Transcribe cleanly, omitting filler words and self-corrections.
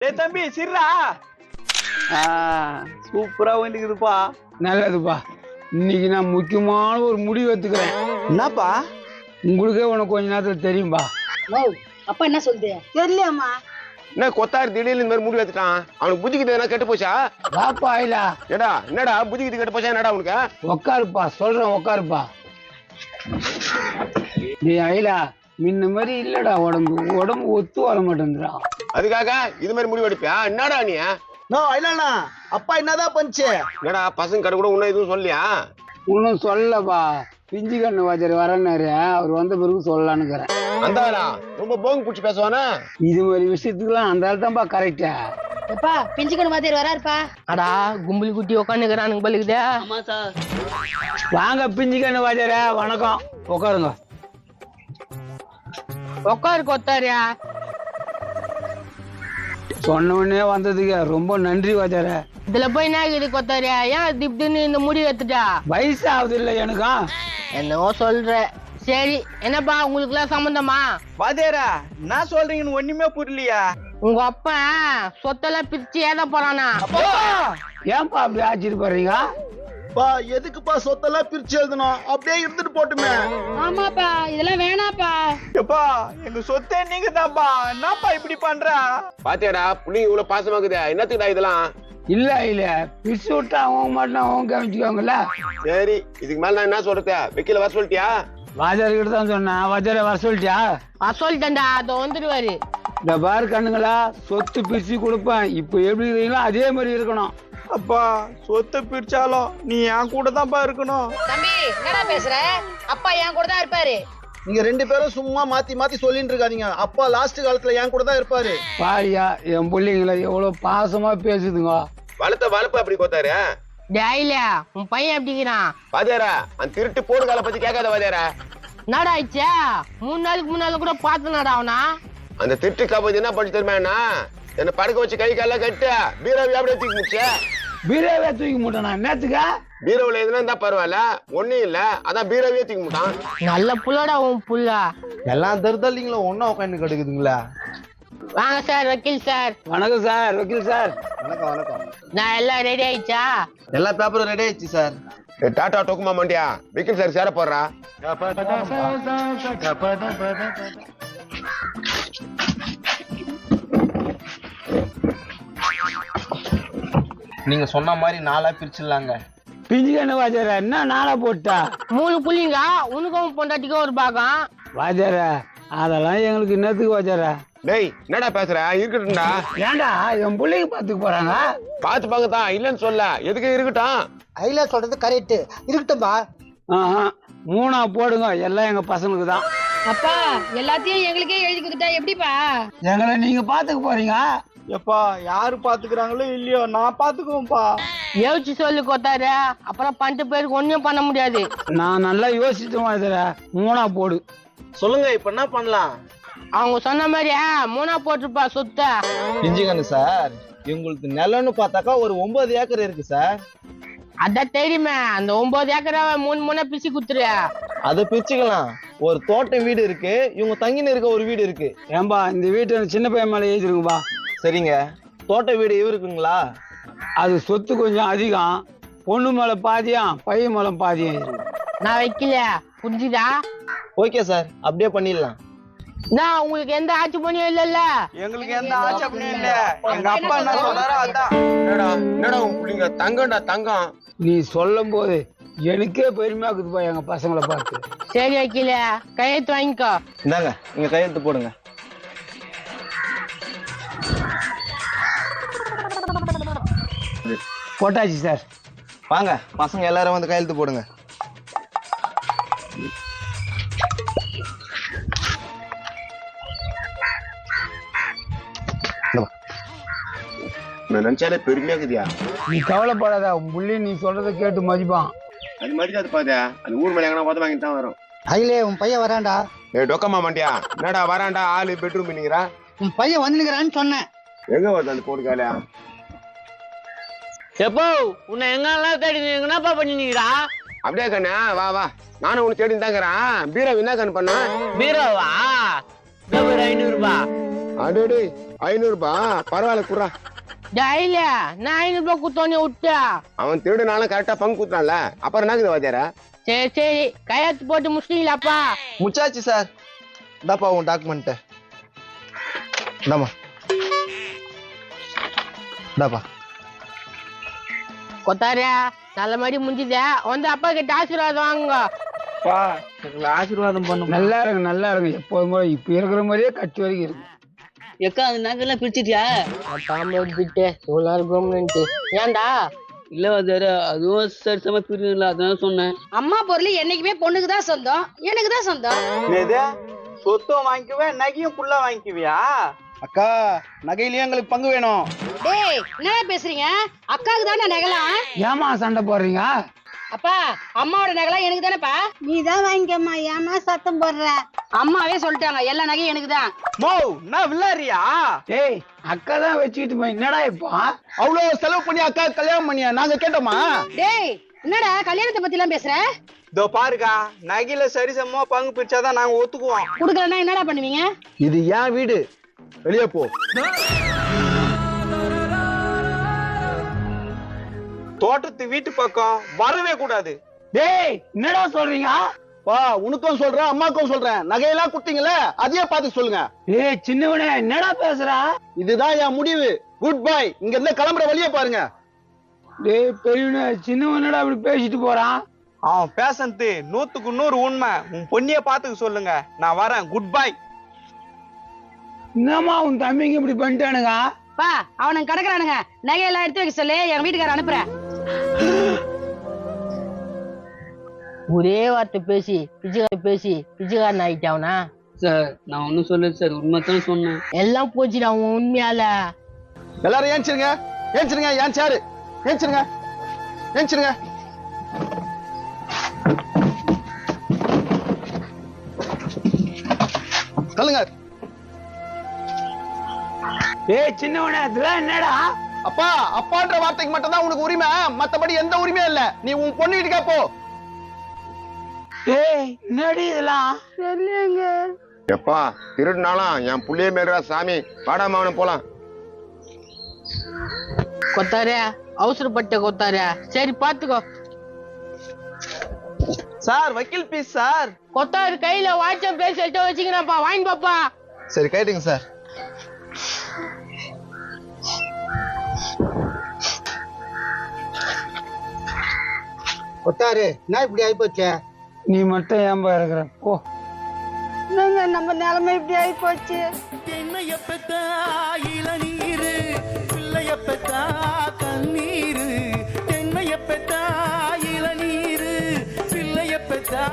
டேய் தம்பி சிர்ரா. சூப்பரா வந்துக்குதுப்பா. நல்லதுப்பா. இன்னைக்கு நான் முக்கியமான ஒரு முடிவு எடுத்துக்கிறேன். என்னப்பா? உங்களுக்கே உனக்கு கொஞ்ச நேரத்துல தெரியும்பா. அப்பா என்ன சொல்லுது? தெரியலையாம்மா. என்ன கொத்தாரு திடீர்னு இந்த மாதிரி முடிவு எடுத்துட்டான்? அவனுக்கு புத்திக்கிட்டு எதனா கெட்டு போச்சா? வாப்பா இல்ல. ஏடா என்னடா புத்திக்கிட்டு கெட்டு போச்சா? என்னடா உனக்கு? உக்காருப்பா, சொல்றேன் உக்காருப்பா. நீ ஐலா முன்ன மாதிரி இல்லடா, உடம்பு ஒத்து வர மாட்டேங்கிறா. அதுக்காக இது மாதிரி முடிவு எடுப்பியா? என்னடா நீ? இல்லண்ணா அப்பா என்னதான் பண்ணுச்சு? என்னடா பசங்க கடை கூட இன்னும் எதுவும் சொல்லியா? ஒன்னும் சொல்லப்பா. பிஞ்சு கண்ணு வாஜர் வரனாரு, அவர் வந்த பிறகு சொல்லலான்னுக்கிறேன். அந்த ரொம்ப போங்க பிடிச்சி பேசுவானா? இது மாதிரி விஷயத்துக்குலாம் அந்த ஆள் தான்ப்பா கரெக்டா. எப்பா பிஞ்சுக்கணும் மாதிரி வராருப்பா. அடா கும்பல் குட்டி உக்காந்துக்கிறானுங்க பல்லுக்குதே. ஆமா சார். வாங்க பிஞ்சு கண்ணு வாஜர, வணக்கம். உட்காருங்க. உக்காரு கொத்தாரியா. சொன்ன உடனே வந்ததுக்கு ரொம்ப நன்றி வாஜர. இதுல போய் என்ன இது கொத்தாரியா? ஏன் திப்தின்னு இந்த முடிவு எடுத்துட்டா? வயசு ஆகுது இல்ல எனக்கும். என்னவோ சொல்ற. சரி என்னப்பா உங்களுக்கு எல்லாம் சம்பந்தமா? வாதேரா என்ன சொல்றீங்கன்னு ஒண்ணுமே புரியலையா? உங்க அப்பா சொத்தெல்லாம் பிரிச்சு ஏத போறானா? ஏன்பா அப்படி ஆச்சிட்டு போறீங்க? எதுக்குப்பா சொத்தெல்லாம் பிரிச்சு எழுதணும்? அப்படியே இருந்துட்டு போட்டுமே. ஆமாப்பா இதெல்லாம் வேணாப்பா. எப்பா எங்க சொத்தே நீங்க தான்ப்பா. என்னப்பா இப்படி பண்ற? பாத்தியாடா புள்ளிங்க இவ்வளவு பாசமாக்குதா? என்னத்துக்குடா இதெல்லாம்? இல்ல இல்ல பிரிச்சு விட்டா அவங்க மட்டும் அவங்க கவனிச்சுக்கோங்கல்ல. சரி இதுக்கு மேல நான் என்ன சொல்றது? வெக்கில வர சொல்லிட்டியா? வாஜர் கிட்ட தான் சொன்னேன். வாஜரை வர சொல்லிட்டியா? சொல்லிட்டேன்டா, அதை வந்துருவாரு. இந்த பாரு கண்ணுங்களா, சொத்து பிரிச்சு கொடுப்பேன். இப்ப எப்படி இருக்கீங்களோ அதே மாதிரி இருக்கணும். அப்பா சொத்தை பிரிச்சாலும் நீ என் கூட தான்ப்பா இருக்கணும். தம்பி என்னடா பேசுற? அப்பா என் கூட தான் இருப்பாரு. நீங்க ரெண்டு பேரும் சும்மா மாத்தி மாத்தி சொல்லிட்டு இருக்காதீங்க. அப்பா லாஸ்ட் காலத்துல என் கூட தான் இருப்பாரு. பாரியா என் பிள்ளைங்கள எவ்வளவு பாசமா பேசுதுங்க. வளர்ப்பு அப்படி கொத்தாரு. டேய்லியா உன் பையன் எப்படிங்கிறான்? வாத்தியாரா அந்த திருட்டு போடு கால பத்தி கேட்காத வாத்தியாரா. என்னடா ஆயிடுச்சா? 3 நாளுக்கு முன்னால கூட பார்த்தனடா அவனா. அந்த திருட்டு காப்பது என்ன பண்ணி தருமாண்ணா? என்ன படுக்க வச்சு கை கால கட்டு பீரோவை அப்படியே தூக்கி முடிச்ச. பீரோவே தூக்கி முட்டானா என்னத்துக்கா? பீரோவில் எதுனா இருந்தா பரவாயில்ல, ஒன்னும் இல்ல அதான் பீரோவே தூக்கி முட்டான். நல்ல புள்ளடா உன் புள்ள. எல்லாம் தருதல்லிங்களும் ஒன்னா உட்காந்து கெடுக்குதுங்களா? வாங்க சார் வக்கீல் சார். வணக்கம் சார் வக்கீல் சார். வணக்கம் வணக்கம். நான் எல்லாம் ரெடி ஆயிடுச்சா? எல்லா பேப்பரும் ரெடி ஆயிடுச்சு சார். டாட்டா டோக்குமா மாண்டியா விக்கில் சார் சேர போடுறா. நீங்க சொன்ன மாதிரி 4 பிரிச்சிடலாங்க. பிஞ்சு கண்ணு வாஜர என்ன நாளா போட்டா? 3 புள்ளிங்க, உனக்கும் பொண்டாட்டிக்கும் ஒரு பாகம். வாஜர அதெல்லாம் எங்களுக்கு என்னத்துக்கு வாஜர? டேய் என்னடா பேசுற? இருக்கட்டும்டா. ஏன்டா என் பிள்ளைக்கு பாத்துக்கு போறாங்க? பாத்து பாக்கத்தான் இல்லன்னு சொல்ல. எதுக்கு இருக்கட்டும்? ஐலா சொல்றது கரெக்ட். இருக்கட்டும்பா. 3 போடுங்க, எல்லாம் எங்க பசங்களுக்கு தான். அப்பா எல்லாத்தையும் எங்களுக்கே எழுதி கொடுத்துட்டா எப்படிப்பா? எங்களை நீங்க பாத்துக்க போறீங்க? எப்பா யாரு பாத்துக்கிறாங்களோ இல்லையோ நான் பாத்துக்குவோம்ப்பா. யோசிச்சு சொல்லு கொத்தாரு, அப்புறம் 12 பேருக்கு ஒன்னும் பண்ண முடியாது. நான் நல்லா யோசிச்சுட்டு வாஜர. 3 போடு. சொல்லுங்க இப்ப என்ன பண்ணலாம்? அவங்க சொன்ன மாதிரி 3 போட்டுப்பா சொத்த. பிஞ்சுகண்ணு சார், உங்களுக்கு நிலம்னு பார்த்தாக்கா ஒரு 9 ஏக்கர் இருக்கு சார். அதான் தெரியுமே, அந்த 9 ஏக்கரை 3 பிரிச்சு குத்துரு. அதை பிரிச்சுக்கலாம். ஒரு தோட்டம் வீடு இருக்கு, இவங்க தங்கின இருக்க ஒரு வீடு இருக்கு. ஏன்பா இந்த வீட்டு சின்ன பையன் மேல எழுதிருக்கும்பா. சரிங்க, தோட்ட வீடு இவருக்குங்களா? அது சொத்து கொஞ்சம் அதிகம். பொண்ணு மேல பாதியம், பையன் மேல பாதியம் இருக்கு. நான் வைக்கல, புரிஞ்சுதா? ஓகே சார், அப்படியே பண்ணிடலாம். நான் உங்களுக்கு எந்த ஆட்சி பண்ணியும் இல்லல்ல. எங்களுக்கு எந்த ஆட்சேபனையும் இல்ல. எங்க அப்பா என்ன சொல்றாரோ அதான். என்னடா உன் பிள்ளைங்க தங்கம்டா தங்கம். நீ சொல்லும் போது எனக்கே பெருமையா இருக்குதுப்பா எங்க பசங்களை பார்த்து. சரி வைக்கல, கையெழுத்து வாங்கிக்கோ. இந்தாங்க, நீங்க கையெழுத்து போடுங்க. போட்டாச்சு சார். வாங்க பசங்க எல்லாரும் வந்து கையெழுத்து போடுங்க. நினைச்சாலே பெருமையா இருக்குதியா? நீ கவலைப்படாத, உன் புள்ளி நீ சொல்றதை கேட்டு மதிப்பான். அது மாதிரி அது பாத்தியா? அது ஊர் மேல எங்கன்னா உதவ வாங்கிட்டு தான் வரும். ஐலே உன் பையன் வரான்டா. டொக்கமா மாண்டியா? என்னடா வராண்டா ஆளு பெட்ரூம் பண்ணிக்கிறா? உன் பையன் வந்துக்கிறான்னு சொன்னேன். எங்க வருது அந்த போடு காலையா? எப்போ உன்னை எங்கெல்லாம் தேடி என்னப்பா பண்ணிக்கிறா? அப்படியே கண்ணா வா வா, நானும் உனக்கு தேடி தாங்கிறேன். பீரோ என்ன கண்ணு பண்ண? பீரோவா? 500 ரூபாய். அடே 500 ரூபாய் பரவாயில்ல குறா. டெய்லி நான் 500 ரூபாய் குத்தோன்னு விட்டு அவன் திருடுனாலும் கரெக்டா பங்கு குத்துறான்ல, அப்புறம் என்னக்குது வாத்தியாரா? சரி சரி கையெழுத்து போட்டு முடிச்சிட்டீங்களாப்பா? முச்சாச்சு சார். இந்தாப்பா உன் டாக்குமெண்ட். இந்தாம்மா இந்தாப்பா. கொத்தாரியா நல்ல மாதிரி முடிஞ்சுதே, வந்து அப்பா கிட்ட ஆசீர்வாதம் வாங்க. ஆசீர்வாதம் பண்ணும். நல்லா இருங்க நல்லா இருங்க, எப்போதும் போல இப்ப இருக்கிற மாதிரியே கட்சி வரைக்கும் இருக்கு. எக்கா அந்த நகைலாம் பிரிச்சிட்டியா? பாம்பு விட்டு இவ்வளோ கவர்மெண்ட் ஏன்டா? இல்ல வாத்தியாரே, அதுவும் சரிசமா பிரியுங்களா, அதான் சொன்னேன். அம்மா பொருள் என்னைக்குமே பொண்ணுக்கு தான் சொந்தம், எனக்கு தான் சொந்தம். சொத்தும் வாங்கிக்குவேன், நகையும் ஃபுல்லா வாங்கிக்குவியா? அக்கா நகையிலயும் எங்களுக்கு பங்கு வேணும். டேய் என்னடா பேசுறீங்க? அக்காவுக்கு தானே நகைலாம். ஏமா சண்டை போடுறீங்க? அப்பா அம்மாவோட நகைலாம் எனக்கு தானேப்பா. நீ தான் வாங்கிக்கம்மா, ஏமா சத்தம் போடுற? அம்மாவே சொல்லிட்டாங்க எல்லா நகையும் எனக்கு தான். மோ நான் வில்லாரியா? ஏய் அக்கா தான் வச்சுக்கிட்டு போய் என்னடா இப்போ அவ்வளவு செலவு பண்ணி அக்கா கல்யாணம் பண்ணியா நாங்க கேட்டோமா? டேய் என்னடா கல்யாணத்தை பத்தி எல்லாம் பேசுற? இதோ பாருக்கா, நகையில சரிசமமா பங்கு பிரிச்சாதான் நாங்க ஒத்துக்குவோம். குடுக்கலன்னா என்னடா பண்ணுவீங்க? இது ஏன் வீடு, வெளியே போ. தோட்டத்து வீட்டு பக்கம் வரவே கூடாது. டேய் என்னடா சொல்றீங்க? வா உனக்கும் சொல்றேன் அம்மாக்கும் சொல்றேன், நகையெல்லாம் குடுத்தீங்களே அதையே பார்த்து சொல்லுங்க. ஏய் சின்னவனே என்னடா பேசுற? இதுதான் என் முடிவு. Good bye. இங்க இருந்து கிளம்புற வழியே பாருங்க. டேய் பெரியவனே, சின்னவனடா அப்படி பேசிட்டு போறான். அவன் பேசன்து 100க்கு 100 உண்மை. உன் பொண்ணிய பாத்துக்க சொல்லுங்க. நான் வரேன். Good bye. என்னம்மா உன் தம்பிங்க இப்படி பண்ணிட்டானுங்க? பா அவனுங்க கிடக்குறானுங்க, நகையெல்லாம் எடுத்து வைக்க சொல்லி என் வீட்டுக்கார அனுப்புறேன். ஒரே வார்த்தை பேசி பிச்சைக்காரன் ஆயிட்டாவனா? சார் நான் ஒன்னும் சொல்லல சார், உண்மைதான் சொன்னேன். எல்லாம் போச்சுடா உன் உண்மையால. எல்லாரும் ஏஞ்சிருங்க, ஏஞ்சிருங்க. ஏன் சாரு ஏஞ்சிருங்க, ஏஞ்சிருங்க. சொல்லுங்க. ஏய் சின்னவனே அதெல்லாம் என்னடா? அப்பா அப்பான்ற வார்த்தைக்கு மட்டும் தான் உனக்கு உரிமை, மத்தபடி எந்த உரிமையும் இல்ல. நீ உன் பொண்ணு வீட்டுக்கே போ. ஏய் என்னடி இதெல்லாம்? எப்பா திருடுனாலும் என் புள்ளைய மேடுறா சாமி, வாடாம அவனை போலாம். கொத்தாரியா அவசரப்பட்ட கொத்தாரியா, சரி பாத்துக்கோ. சார் வக்கீல் பீஸ் சார். கொத்தாரு கையில வாட்ஸ்அப் பேசி வச்சுக்கிறப்பா, வாங்கி பாப்பா. சரி கேட்டுங்க சார். கொத்தாரு நான் இப்படி ஆயிப்போச்சே. நீ மட்டும் ஏன்பா இருக்கிற போ. நம்ம நிலைமை இப்படி ஆகி போச்சு. தென்னைய பெத்தா இளநீரு, பிள்ளைய பெத்தா கண்ணீரு. தென்னைய பெத்தா இளநீரு, பிள்ளைய பெத்தா